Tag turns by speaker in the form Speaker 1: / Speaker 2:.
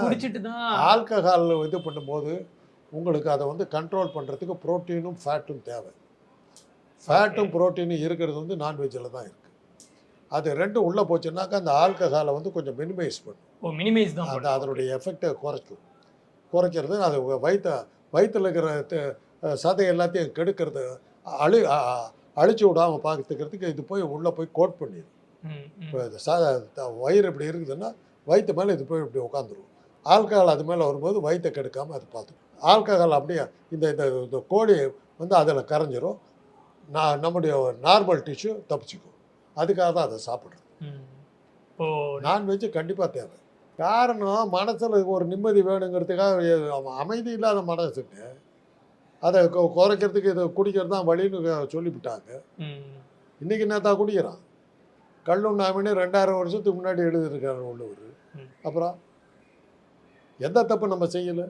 Speaker 1: குடிச்சிட்டு தான்
Speaker 2: ஆல்கஹால் இது பண்ணும்போது உங்களுக்கு அதை வந்து கண்ட்ரோல் பண்ணுறதுக்கு புரோட்டீனும் ஃபேட்டும் தேவை. ஃபேட்டும் புரோட்டீனும் இருக்கிறது வந்து நான்வெஜ்ஜில் தான் இருக்குது. அது ரெண்டும் உள்ளே போச்சுன்னாக்கா அந்த ஆல்கஹாலை வந்து கொஞ்சம் மினிமைஸ் பண்ணும்.
Speaker 1: மினிமைஸ் தான்
Speaker 2: அது அதனுடைய எஃபெக்டை குறைக்கிறது அது வயிற்றில் இருக்கிற சதை எல்லாத்தையும் கெடுக்கிறது அழிச்சு விடாமல் பார்த்துக்கிறதுக்கு இது போய் உள்ளே போய் கோட் பண்ணிடும். இப்போ வயிறு இப்படி இருக்குதுன்னா வயிற்று மேலே இது போய் இப்படி உட்காந்துரும். ஆல்கஹால் அது மேலே வரும்போது வயிற்றை கெடுக்காமல் அது பார்த்துக்கும். ஆல்கஹால் அப்படியே இந்த கோழி வந்து அதில் கரைஞ்சிரும். நம்முடைய நார்மல் டிஷ்யூ தப்பிச்சுக்கும். அதுக்காக தான் அதை சாப்பிட்றது. நான்வெஜ்ஜு கண்டிப்பாக தேவை. காரணம் மனசில் ஒரு நிம்மதி வேணுங்கிறதுக்காக அமைதி இல்லாத மனசுக்கு அதை குறைக்கிறதுக்கு இதை குடிக்கிறது தான் வழின்னு சொல்லிவிட்டாங்க. இன்றைக்கி என்ன தான் குடிக்கிறான்? கல்லுண்ணாமின்னு 2000 வருஷத்துக்கு முன்னாடி எழுதியிருக்காரு உள்ளவர். அப்புறம் எந்த தப்பு நம்ம செய்யலை?